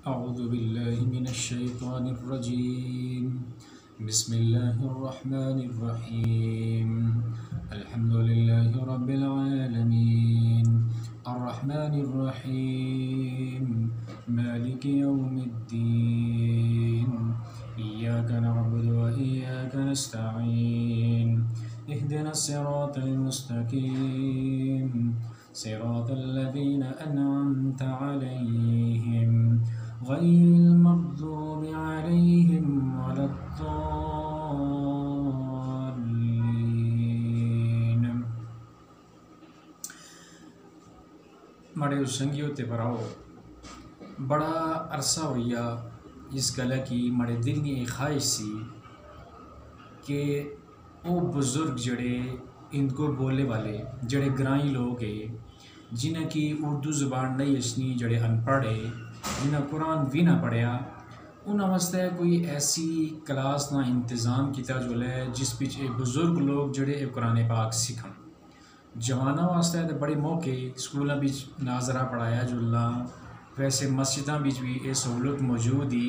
أعوذ بالله من الشيطان الرجيم. بسم الله الرحمن الرحيم. الحمد لله رب العالمين الرحمن الرحيم مالك يوم الدين إياك نعبد وإياك نستعين اهدنا الصراط المستقيم صراط الذين أنعمت عليهم غير المغضوب عليهم ولا الضالين. مڑے سنگیو تے براؤ بڑا عرصہ ہویا اس گلہ کی مڑے دل میں ایک خواہش سی کہ وہ بزرگ جڑے ان کو بولنے والے جڑے گرائیں لوگ ہیں جنہیں کی اردو زبان نہیں اشنی جڑے ان پڑھے جنہیں قرآن بھی نہ پڑھیا انہاں واسطے کوئی ایسی کلاس نہ انتظام کیتا جو لے جس پچ بزرگ لوگ جڑے قرآن پاک سیکھن. جوانوں واسطے تو بڑے موقع سکولوں بچ ناظرہ پڑھایا جلنا ویسے مسجدوں بچ بھی یہ سہولت موجود ہی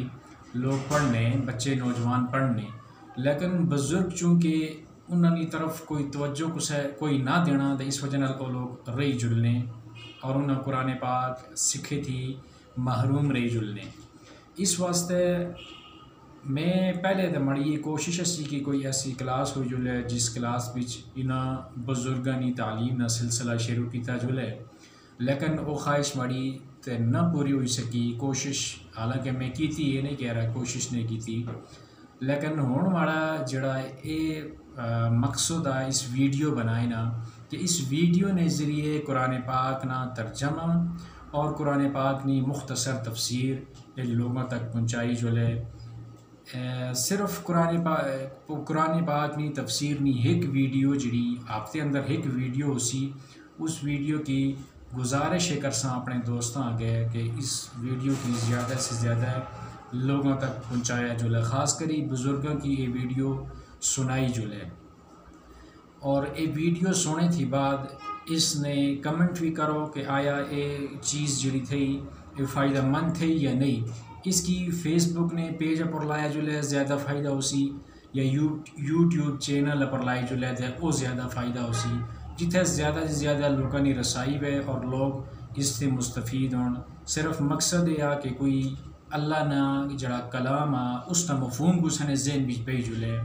لوگ پڑھنے بچے نوجوان پڑھنے لیکن بزرگ چونکہ انہوں کی طرف کوئی توجہ کوئی نہ دینا تو اس وجہ وہ لوگ رہی جلنے اور انہوں قرآن پاک سکھے تھی محروم رہی جلنے. اس واسطے میں پہلے تو مڑی کوشش اسی کہ کوئی ایسی کلاس ہوئی جلے جس کلاس بچ انہاں بزرگانی تعلیم نہ سلسلہ شروع کیتا جلے لیکن وہ خواہش مڑی تے نہ پوری ہوئی سکی. کوشش حالانکہ میں کی تھی یہ نہیں کہہ رہا کوشش نہیں کی تھی لیکن ہون والا جڑا اے مقصد ہے اس ویڈیو بنائے نا کہ اس ویڈیو نے ذریعے قرآن پاک نا ترجمہ اور قرآن پاک نی مختصر تفسیر لوگوں تک پہنچائی جو لے. صرف قرآن پاک نی تفسیر نی ایک ویڈیو جڑی آپ کے اندر ایک ویڈیو اسی اس ویڈیو کی گزارش کرساں اپنے دوستاں آگے کہ اس ویڈیو کی زیادہ سے زیادہ لوگوں تک پہنچایا جو لے خاص کری بزرگوں کی یہ ویڈیو سنائی جو لے اور یہ ویڈیو سونے تھی بعد اس نے کمنٹ بھی کرو کہ آیا یہ چیز جڑی تھی یہ فائدہ مند تھی یا نہیں. اس کی فیس بک نے پیج پر لایا جو لے زیادہ فائدہ اسی یا یوٹیوب چینل پر لائی جو لے وہ زیادہ فائدہ اسی جتنے زیادہ سے زیادہ لوگوں نے رسائی ہے اور لوگ اس سے مستفید ہون. صرف مقصد یہ کہ کوئی اللہ نا جڑا کلام آ اس کا مفہوم کو سنے ذہن بھی پہ جو لے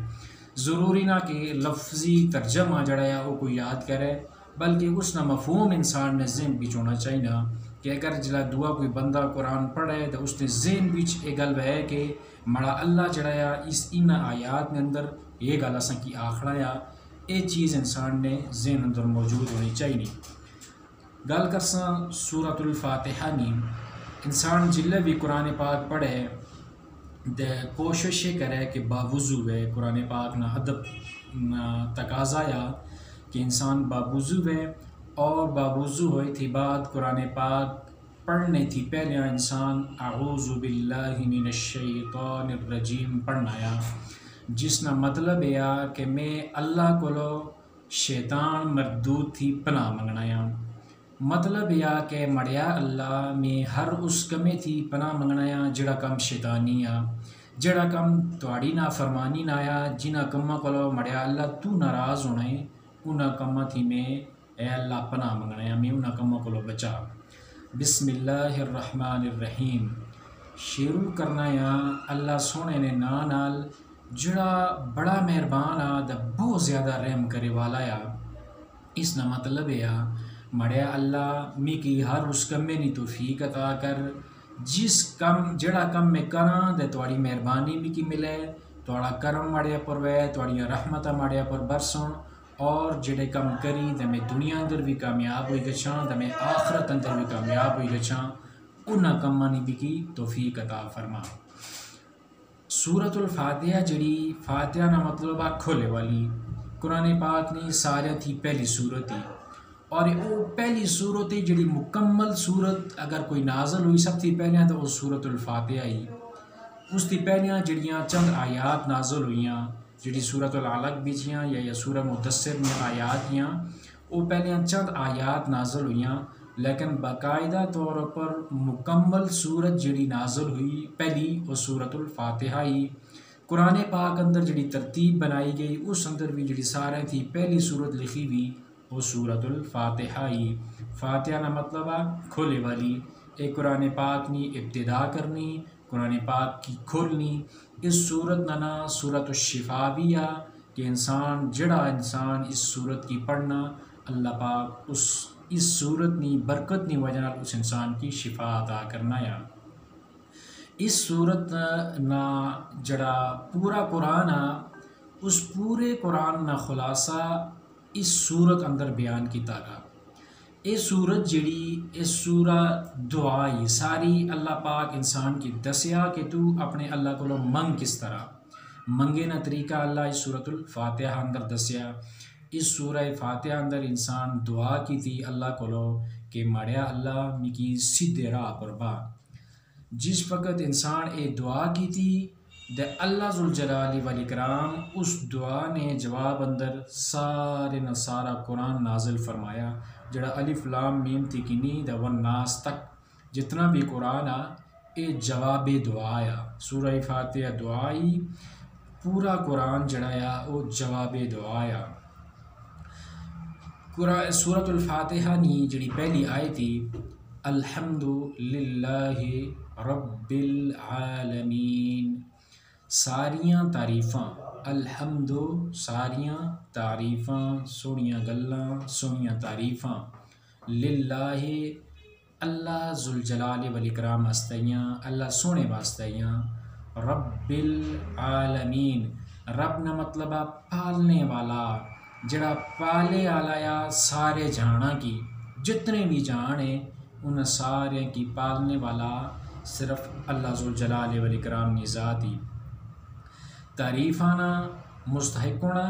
ضروری نہ کہ لفظی ترجمہ جڑا ہے وہ کوئی یاد کرے بلکہ اس کا مفہوم انسان نے ذہن بھی ہونا چاہیے نا کہ اگر جلا دعا کوئی بندہ قرآن پڑھے تو اس نے ذہن بچ یہ گل ہے کہ مڑا اللہ جڑا ہے اس ان آیات میں اندر یہ گل اساں کی آخڑا یا یہ چیز انسان نے ذہن اندر موجود ہونی چاہیے. گل کرساں سورۃ الفاتحہ نی انسان جلے بھی قرآن پاک پڑھے دے کوشش یہ کرے کہ باوضو ہے قرآن پاک نہ ادب تقاضا یا کہ انسان باوضو ہے اور باوضو ہوئی تھی بعد قرآن پاک پڑھنے تھی پہلے انسان اعوذ باللہ من الشیطان الرجیم پڑھنا یا جس نا مطلب ہے کہ میں اللہ کو شیطان مردود تھی پناہ منگنا یا مطلب یہ کہ مڑیا اللہ میں ہر اس کمے تھی پناہ منگنا یا جڑا کم شیطانی یا جڑا کم تواڑی نا فرمانی نا یا جنہ کمہ کو مڑیا اللہ تو ناراض ہونا ہے انہاں کمہ تھی میں اے اللہ پناہ منگنا یا میں انہاں کمہ کو بچا. بسم اللہ الرحمن الرحیم شروع کرنا یا اللہ سونے نے نال جڑا بڑا مہربان آ دا بہت زیادہ رحم کرے والا یا اس نا مطلب ہے مڑیا اللہ میں کی ہر اس کم میں نی توفیق عطا کر جس کم جڑا کم میں کراں دے تواڑی مہربانی میں کی ملے تواڑا کرم مڑیا پر وے تواڑی رحمت مڑیا پر برسن اور جڑے کم کری دے میں دنیا اندر بھی کامیاب ہوئی گچھاں دے میں آخرت اندر بھی کامیاب ہوئی گچھاں انہاں کمانی بھی کی توفیق عطا فرما. سورۃ الفاتحہ جڑی فاتحہ نا مطلب کھولے والی قرآن پاک نے سارے تھی پہلی صورت ہی اور وہ پہلی صورت ہی جڑی مکمل صورت اگر کوئی نازل ہوئی سب تھی پہلے تو وہ سورۃ الفاتحہ ہی اس تھی پہلیاں جڑیاں چند آیات نازل ہوئیاں جڑی سورۃ العلق بیچیاں یا سورہ مدثر میں آیات یاں وہ پہلیاں چند آیات نازل ہوئیاں لیکن باقاعدہ طور پر مکمل صورت جڑی نازل ہوئی پہلی وہ سورۃ الفاتحہ ہی۔ قرآن پاک اندر جڑی ترتیب بنائی گئی اس اندر بھی جڑی سارے تھی پہلی صورت لکھی ہوئی وہ سورۃ الفاتحہ ہی۔ فاتحہ نہ مطلب کھولے والی، ایک قرآن پاک نی ابتدا کرنی، قرآن پاک کی کھولنی۔ اس صورت نا سورۃ الشفا بھی آ کہ جڑا انسان اس صورت کی پڑھنا اللہ پاک اس صورت نی برکت نی وجہ نال اس انسان کی شفا عطا کرنا یا۔ اس صورت نا جڑا پورا قرآن اس پورے قرآن نا خلاصہ اس صورت اندر بیان کیتا گا۔ یہ صورت جڑی اس سورہ دعائی ساری اللہ پاک انسان کی دسیا کہ تو اپنے اللہ کو منگ کس طرح منگے نا طریقہ اللہ اس سورۃ الفاتحہ اندر دسیا۔ اس سورہ فاتحہ اندر انسان دعا کی تھی اللہ کو کہ مڑیا اللہ مکی سیدھے راہ پر با۔ جس وقت انسان اے دعا کی تھی دے اللہ ذوالجلال والاکرام اس دعا نے جواب اندر سارے نہ سارا قرآن نازل فرمایا، جڑا الف لام میم تھی کنی دا والناس تک جتنا بھی قرآن اے جواب دعا آیا۔ سورہ فاتحہ دعائی پورا قرآن جڑا وہ جواب دعا آیا۔ سورۃ الفاتحہ نی جڑی پہلی آئی تھی الحمد للہ رب العالمین، ساریاں تعریفاں الحمد ساریاں تعریفاں سونیاں گلاں سونیاں تعریفاں للہ اللہ ذوالجلال والاکرام واسطیاں اللہ سونے واسطیاں، رب العالمین رب نہ مطلب پالنے والا، جڑا پالے والا سارے جہاں کی جتنے بھی جہان ہیں ان سارے کی پالنے والا صرف اللہ ذوالجلال والاکرام کی ذات ہی۔ تعریفانا مستحقنا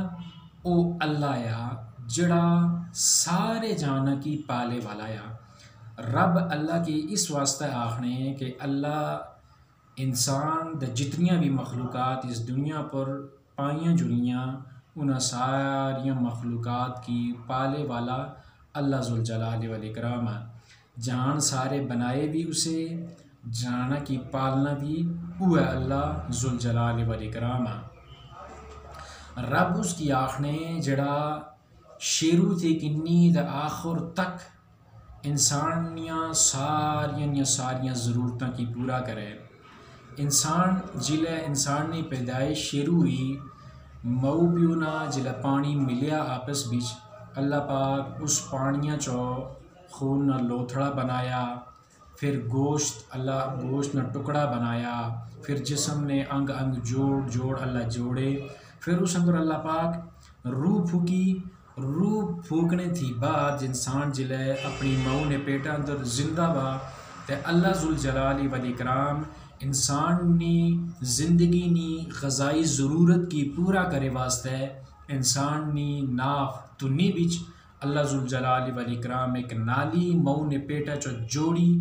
او اللہ یا جڑا سارے جہاں کی پالے والا یا۔ رب اللہ کی اس واسطہ آخنے کہ اللہ انسان دا جتنیاں بھی مخلوقات اس دنیا پر پائیاں جڑیاں ان ساری مخلوقات کی پالے والا اللہ ذوالجلال والاکرام ہے۔ جہان سارے بنائے بھی اسے، جانا کی پالنا بھی وہ ہے اللہ ذوالجلال والاکرام ہے۔ رب اس کی آخنے جڑا شروع تھی کنی دا آخر تک انسانیاں ساریاں ضرورتاں کی پورا کرے۔ انسان جلے انسان نے پیدائش شروع ہوئی مئو پیونا جلے پانی ملیا آپس بیچ اللہ پاک اس پانیاں چو خون نہ لوتھڑا بنایا، پھر گوشت اللہ گوشت نہ ٹکڑا بنایا، پھر جسم نے انگ جوڑ اللہ جوڑے، پھر اس اندر اللہ پاک روح پھوکی، روح پھوکنے تھی بعد انسان جلے اپنی مئو نے پیٹا اندر زندہ با تے اللہ ذوالجلال والاکرام انسان نی زندگی نی غذائی ضرورت کی پورا کرے واسطے انسان نی ناف تنی بچ اللہ ذوالجلال والاکرام ایک نالی مئو نے پیٹا چو جوڑی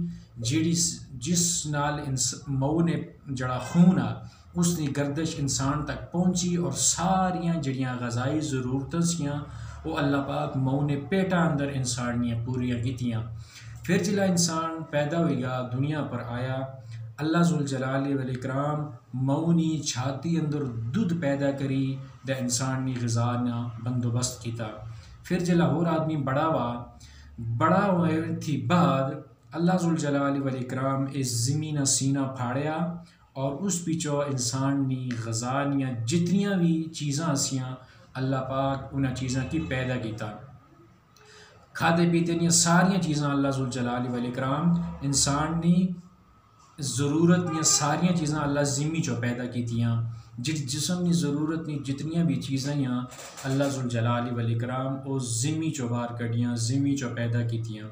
جس نال مئو نے جڑا خون اس نے گردش انسان تک پہنچی اور ساریاں جڑیاں غذائی ضرورتیں سیاں وہ اللہ پاک مئو نے پیٹا اندر انسانیاں پوریاں کیتیاں۔ پھر جلا انسان پیدا ہوئی گا دنیا پر آیا اللہ ذوالجلال والاکرام مئو نی چھاتی اندر دودھ پیدا کری دا انسان نی غذا نا بندوبست کیتا۔ پھر جلا اور آدمی بڑا ہوئے تھی بعد اللہ ذوالجلال والاکرام اس زمین سینہ پھاڑیا اور اس پیچھو انسان نی غذا نیاں جتنیاں بھی چیزاں سیاں اللہ پاک انہاں چیزاں کی پیدا کیتا۔ کھادے پیتے نیاں ساریاں چیزاں اللہ ذوالجلال والاکرام انسان نی ضرورت نیاں ساریاں چیزاں اللہ زمین چو پیدا کیتیاں، جسم نی ضرورت نی جتنیاں بھی چیزاں یاں اللہ ذوالجلال والاکرام او زمین چو باہر کڈیاں زمین چو پیدا کیتیاں۔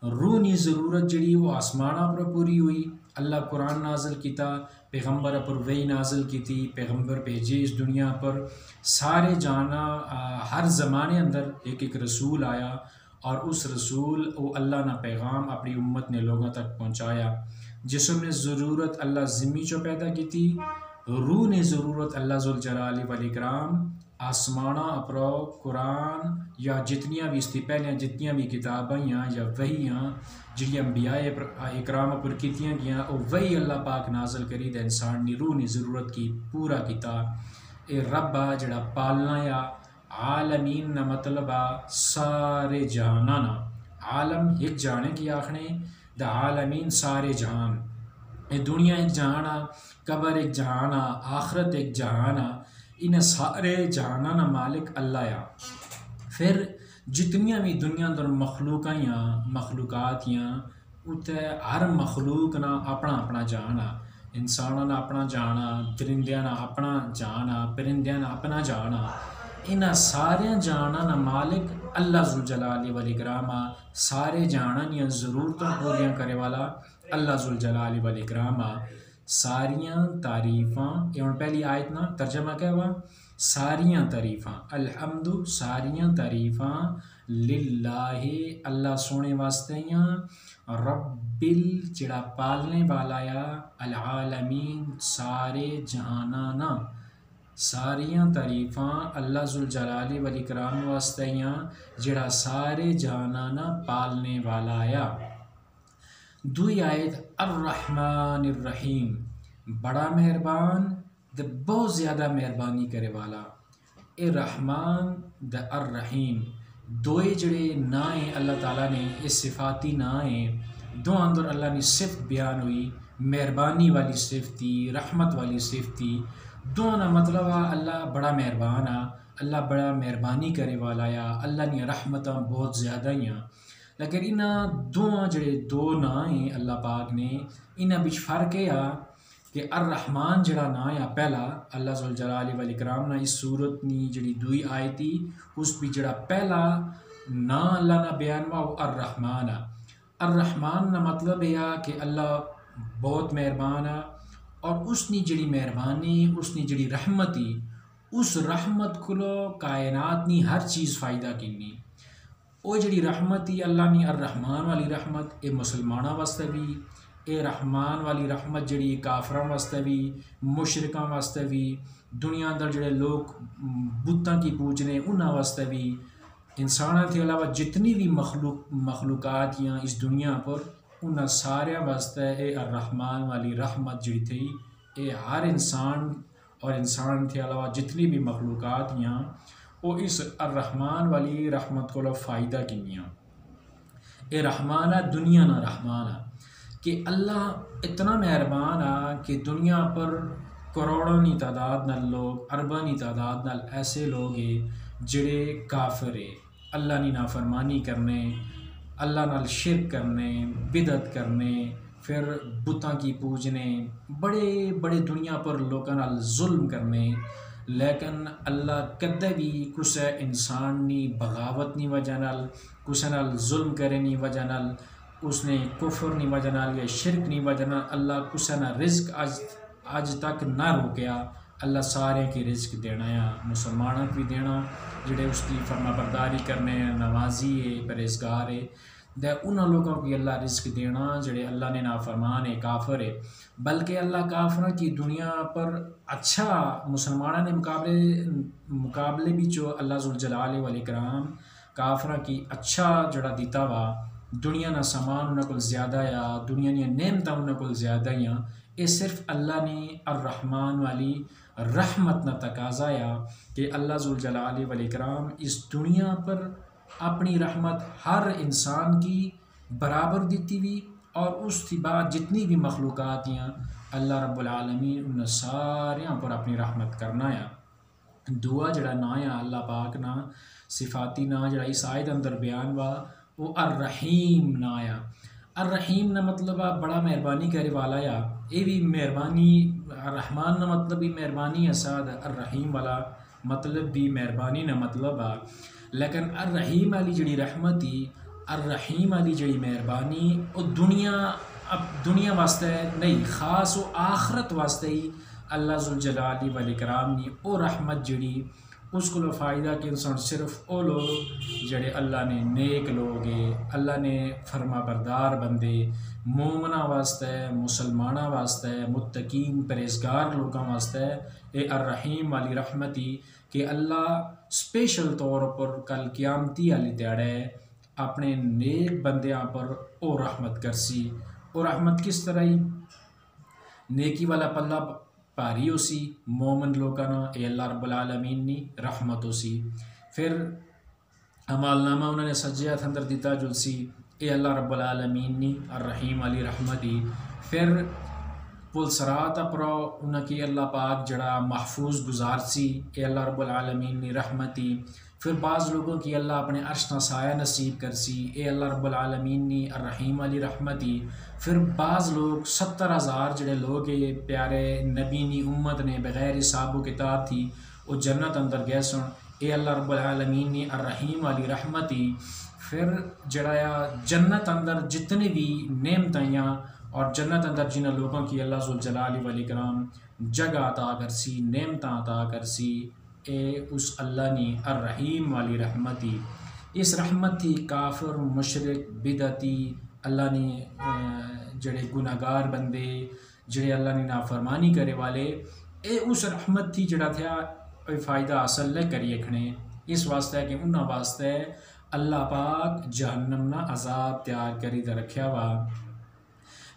روح نی ضرورت جڑی وہ آسمانہ پر پوری ہوئی، اللہ قرآن نازل کیتا، پیغمبر پر وحی نازل کیتی، پیغمبر بھیجے اس دنیا پر، سارے جانا ہر زمانے اندر ایک رسول آیا اور اس رسول او اللہ نا پیغام اپنی امت نے لوگوں تک پہنچایا۔ جسم نے ضرورت اللہ زمین چو پیدا کیتی، روح نے ضرورت اللہ ذوالجلال والاکرام آسمانہ اپرو قرآن یا جتنیاں بھی اس کی پہلے جتنیاں بھی کتابیں یا وحیاں جڑی انبیاء اکرام پر کیتیاں گیاں او وہی اللہ پاک نازل کری دے انسان نی روح نی ضرورت کی پورا کیتا اے رب آ جڑا پالنا یا عالمین نا مطلب آ سارے جہاناں نا عالم ایک جانے کی آخنے دا عالمین سارے جہان اے دنیا ایک جہان آ قبر ایک جہان آ آخرت ایک جہان آ ان سارے جہاناں نا مالک اللہ آ پھر جتنیاں بھی دنیا اندر مخلوقات اتنے ہر مخلوق نا اپنا اپنا جان آ انساناں نا اپنا جان آ درندیاں نا اپنا جان آ پرندیاں نا اپنا جان آ انہاں سارے جہاناں نا مالک اللہ ذوالجلال والاکرام آ سارے جہاناں دیاں ضرورتاں پوریاں کرے والا اللہ ذوالجلال والاکرام آ ساریاں تعریفاں یہ ہن پہلی آیت نا ترجمہ کیا ہوا ساریاں تعریفاں الحمد ساریاں تعریفاں للہ اللہ سونے واسطے رب جڑا پالنے والا یا العالمین سارے جہاناں نا ساریاں تعریفاں اللہ ذوالجلال والاکرام واسطے جڑا سارے جہاناں نا پالنے والا یا دوئی آیت الرحمن الرحیم بڑا مہربان دا بہت زیادہ مہربانی کرے والا اے رحمان دا الرحیم دوئے جڑے نائیں اللہ تعالیٰ نے اس صفاتی نائیں دو اندر اللہ نے صفت بیان ہوئی مہربانی والی صفت تھی رحمت والی صفت تھی دونوں مطلب اللہ بڑا مہربان آ اللہ بڑا مہربانی کرے والا یا اللہ نے رحمتاں بہت زیادہ ہی لیکن انہاں جڑے دو نائیں اللہ پاک نے انہاں بچ فرق ہے کہ الرحمن جڑا نا یا پہلا اللہ ذوالجلال والاکرام نا اس صورت نی جڑی دوئی آئی تھی اس بھی جڑا پہلا نا اللہ نا بیان ہوا وہ الرحمن آ الرحمن نا مطلب یہ کہ اللہ بہت مہربان آ اور اس نی جڑی مہربانی اس نی جڑی رحمتی اس رحمت کلو کائنات نی ہر چیز فائدہ کنی وہ جڑی رحمتی اللہ نی الرحمن والی رحمت اے مسلمانہ واسطے بھی اے رحمان والی رحمت جڑی کافراں واسطے بھی مشرکاں واسطے بھی دنیا اندر جڑے لوگ بتاں کی پوجنے انہاں واسطے بھی انساناں کے علاوہ جتنی بھی مخلوقات یا اس دنیا پر انہاں سارے واسطے اے الرحمن والی رحمت جڑی تھی اے ہر انسان اور انسان کے علاوہ جتنی بھی مخلوقات یا وہ اس الرحمن والی رحمت کو فائدہ کنیاں اے رحمانہ دنیا نہ رحمانہ کہ اللہ اتنا مہربان آ کہ دنیا پر کروڑوں نی تعداد نال لوگ ارباں نی تعداد نال ایسے لوگ جڑے کافر اللہ نی نافرمانی کرنے اللہ نال شرک کرنے بدعت کرنے پھر بتاں کی پوجنے بڑے بڑے دنیا پر لوگاں نال ظلم کرنے لیکن اللہ کدے بھی کسے انسان نی بغاوت نی وجہ نال کسے نال ظلم کرے نی وجہ نال اس نے کفر نی وجہ نال یا شرک نی وجہ نال اللہ کسے نہ رزق اج تک نہ روکیا اللہ سارے کی رزق دینا یا مسلمانوں بھی دینا جڑے اس کی فرما برداری کرنے نمازی ہے پرہیزگار ہے دے انہاں لوگوں کی اللہ رزق دینا جڑے اللہ نے نافرمان ہے کافر ہے بلکہ اللہ کافروں کی دنیا پر اچھا مسلمانوں نے مقابلے بھی جو اللہ ذوالجلال والاکرام کافروں کی اچھا جڑا دیتا وا دنیا نہ سامان انہاں کول زیادہ یا دنیا نی نعمتاں انہاں کول زیادہ یا یہ صرف اللہ نے الرحمن والی رحمت نہ تقاضا یا کہ اللہ ذوالجلال والاکرام اس دنیا پر اپنی رحمت ہر انسان کی برابر دیتی ہوئی اور اس کے بعد جتنی بھی مخلوقات ہیں اللہ رب العالمین ان ساریاں پر اپنی رحمت کرنا یا دعا جڑا نا یا اللہ پاک نا صفاتی نا جڑا اس آیت اندر بیان وا وہ الرحیم نا یا الرحیم نا مطلب بڑا مہربانی کرے والا یا یہ بھی مہربانی الرحمن نا مطلب بھی مہربانی اساد الرحیم والا مطلب بھی مہربانی نا مطلب لیکن الرحیم والی جڑی رحمتی الرحیم والی جڑی مہربانی وہ دنیا واسطے نہیں خاص و آخرت واسطے ہی اللہ ذوالجلال والاکرام نے وہ رحمت جڑی اس کو فائدہ کہ انسان صرف وہ لوگ جڑے اللہ نے نیک لوگ ہیں، اللہ نے فرما بردار بندے مومنہ واسطے، مسلمانہ واسطے، متقین پرہیزگار لوگوں واسطے اے الرحیم والی رحمتی کہ اللہ اسپیشل طور پر کل قیامتی والی دیہڑے اپنے نیک بندیاں پر او رحمت کرسی۔ اور رحمت کس طرح ہی نیکی والا پلہ پاری ہو سی مومن لوگاں اے اللہ رب العالمین نی رحمت ہو سی۔ پھر عمال نامہ انہوں نے سجیات اندر دیتا جل سی اے اللہ رب العالمین نی الرحیم علی رحمتی۔ پھر پل سرات اپرو انہوں کی اللہ پاک جڑا محفوظ گزار سی اے اللہ رب العالمین نی رحمتی۔ پھر بعض لوگوں کی اللہ اپنے عرش نا سایہ نصیب کرسی اے اللہ رب العالمین نی الرحیم علی رحمتی۔ پھر بعض لوگ 70,000 جڑے لوگ پیارے نبی نی امت نے بغیر حساب و کتاب تھی وہ جنت اندر گئے سن اے اللہ رب العالمین نی الرحیم علی رحمتی۔ پھر جڑا جنت اندر جتنے بھی نعمتیاں اور جنت اندر جنہ لوگوں کی اللہ ذوالجلال والاکرام جگہ عطا کرسی نعمتاں عطا کرسی اے اس اللہ نی الرحیم والی رحمتی۔ اس رحمت تھی کافر مشرک بدعتی اللہ نے جڑے گناہگار بندے جڑے اللہ نے نافرمانی کرے والے اے اس رحمت تھی جڑا تھا فائدہ حاصل لے کریے کھنے اس واسطے کہ انہاں واسطے اللہ پاک جہنم نا عذاب تیار کری دے رکھیا وا۔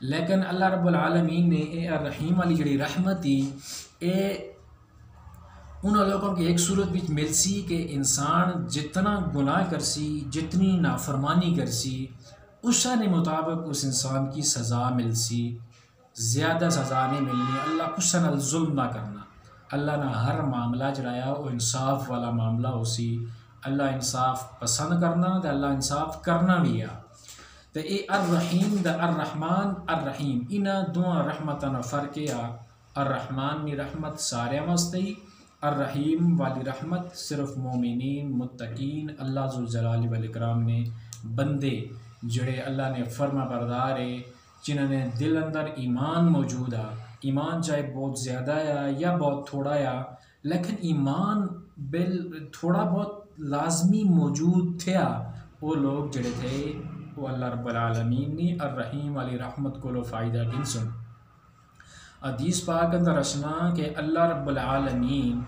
لیکن اللہ رب العالمین نے اے الرحیم والی جڑی رحمت تھی اے انہوں لوگوں کی ایک صورت بھی مل سی کہ انسان جتنا گناہ کرسی جتنی نافرمانی کرسی اس نے مطابق اس انسان کی سزا مل سی، زیادہ سزا نہیں ملنی۔ اللہ کس نال ظلم نہ کرنا، اللہ نہ ہر معاملہ جڑایا وہ انصاف والا معاملہ ہو سی۔ اللہ انصاف پسند کرنا تو اللہ انصاف کرنا بھی ہے۔ تو اے الرحیم دا الرحمن الرحیم انہاں دونوں رحمتاں نا فرق ہے۔ الرحمن نی رحمت سارے واسطے، الرحیم والی رحمت صرف مومنین متقین اللہ ذوالجلال والاکرام نے بندے جڑے اللہ نے فرما بردار ہے جنہوں نے دل اندر ایمان موجود ہے، ایمان چاہے بہت زیادہ ہے یا بہت تھوڑا ہے لیکن ایمان تھوڑا بہت لازمی موجود تھیا وہ لوگ جڑے تھے وہ اللہ رب العالمین نے الرحیم والی رحمت کو لو فائدہ گن سن۔ حدیث پاک اندر رچنا کہ اللہ رب العالمین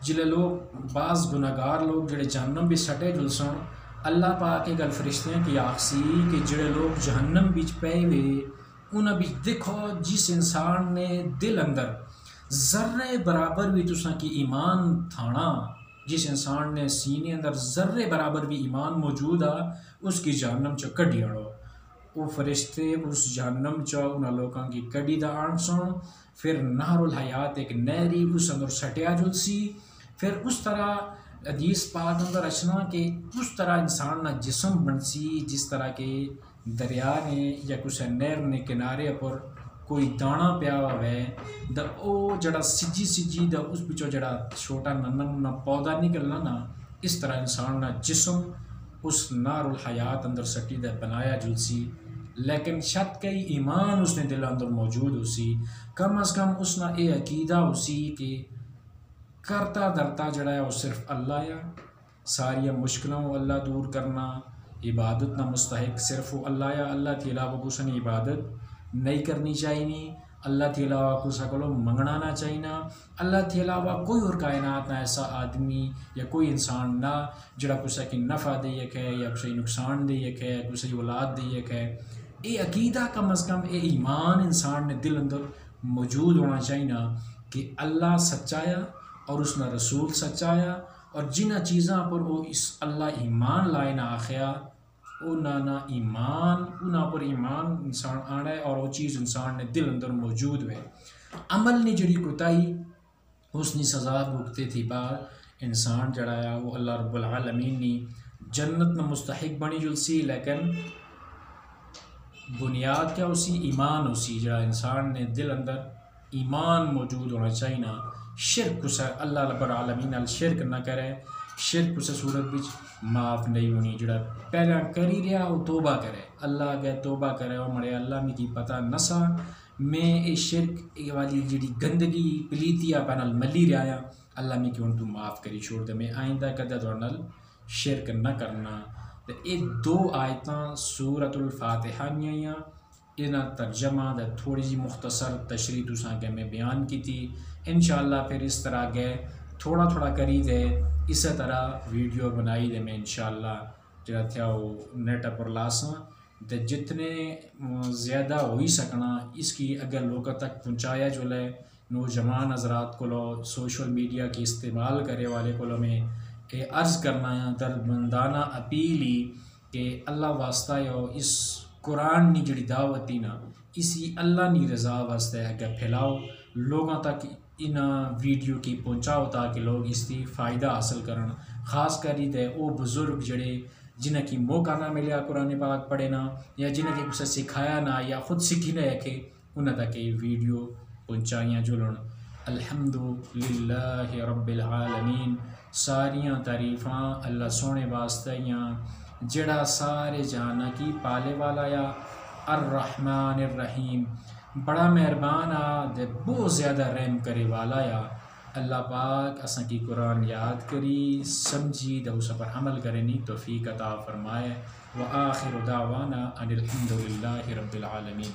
جلے لوگ بعض گناہگار لوگ جڑے جہنم بھی سٹے جل سن اللہ پاک گل فرشتیاں کی آخسی کہ جڑے لوگ جہنم بیچ پے ہوئے انہاں بھی دیکھو جس انسان نے دل اندر ذرے برابر بھی تساں کی ایمان تھانا، جس انسان نے سینے اندر ذرے برابر بھی ایمان موجود ہے اس کی جہنم چو کڈی آڑو۔ وہ فرشتے اس جہنم چو انہاں لوگوں کی کڈی دا آن سن، پھر نہر الحیات ایک نہری اس اندر سٹیا جل سی۔ پھر اس طرح حدیث پاک اندر اچنا کہ اس طرح انسان نہ جسم بن سی جس طرح کے دریا نے یا کچھ نہر نے کنارے پر کوئی دانا پیا ہوئے دا او جڑا سجی دا اس پچھو جڑا چھوٹا ننا پودا نکلنا نا اس طرح انسان نہ جسم اس نار الحیات اندر سٹی دا بنایا جل سی۔ لیکن شاید کئی ایمان اس نے دل اندر موجود ہو سی، کم از کم اس نے اے عقیدہ ہو سی کہ کرتا درتا جڑا ہے وہ صرف اللہ ہے، ساری مشکلوں اللہ دور کرنا، عبادت نہ مستحق صرف وہ اللہ ہے، اللہ کے علاوہ کچھ نے عبادت نہیں کرنی چاہیے، اللہ کے علاوہ کچھ کو منگنا نہ چاہیے، اللہ کے علاوہ کوئی اور کائنات نہ ایسا آدمی یا کوئی انسان نہ جڑا کچھ کی نفع دے ہے یا کچھ نقصان دے ہے کچھ اولاد دے ہے۔ یہ عقیدہ کم از کم یہ ایمان انسان نے دل اندر موجود ہونا چاہیے کہ اللہ سچایا اور اس نے رسول سچایا اور جنہ چیزاں پر وہ اس اللہ ایمان لائے نہ آخیا انہاں پر ایمان انسان آنا ہے اور وہ چیز انسان نے دل اندر موجود ہوئے۔ عمل نے جڑی کوتاہی اس نے سزا بھگتے تھی بعد انسان جڑا ہے وہ اللہ رب العالمین نے جنت نہ مستحق بنی جلسی، لیکن بنیاد کیا اسی ایمان اسی جڑا انسان نے دل اندر ایمان موجود ہونا چاہیے، شرک اسے اللہ رب العالمین شرک نہ کرے، شرک اسے صورت بچ معاف نہیں ہونی، جڑا پہلا کری رہا وہ توبہ کرے، اللہ اگے توبہ کرے وہ مرے اللہ میں کی پتہ نسا میں اے شرک والی جڑی گندگی پلیتی پینل ملی رہا اللہ میں کیوں تو معاف کری چھوڑ دے میں آئندہ کدہ دورنل شرک نہ کرنا. تے یہ 2 آیتاں سورۃ الفاتحہ نیاں انہاں ترجمہ دا تھوڑی جی مختصر تشریح تساں کے میں بیان کی تھی. انشاءاللہ پھر اس طرح گئے تھوڑا تھوڑا کری دے اسی طرح ویڈیو بنائی دے میں انشاءاللہ جہاں تھیا وہ نیٹ پر لاساں تے جتنے زیادہ ہوئی سکنا اس کی اگر لوگوں تک پہنچایا جو لے نوجوان حضرات کو لو سوشل میڈیا کے استعمال کرے والے کو لو میں کہ عرض کرنا ہے دربندانہ اپیلی کہ اللہ واسطہ یو اس قرآن نی جڑی دعوتی نا اسی اللہ نی رضا واسطے ہے کہ پھیلاؤ لوگوں تک ان ویڈیو کی پہنچاؤ تاکہ لوگ اس کی فائدہ حاصل کرن. خاص کری دے او بزرگ جڑے جنہ کی موقع نہ ملیا قرآن پاک پڑھے نا یا جنہ کی کچھ سکھایا نہ یا خود سیکھی نہ کہ انہوں تک یہ ویڈیو پہنچائیاں جلن. الحمدللہ رب العالمین. ساریاں تعریفاں اللہ سونے واسطیاں جڑا سارے جہانا کی پالے والا یا الرحمن الرحیم بڑا مہربان دے بہت زیادہ رحم کرے والا یا. اللہ پاک اساں کی قرآن یاد کری سمجھی دے اس پر عمل کرنی توفیق عطا فرمائے. وآخر دعوانا ان الحمدللہ رب العالمین.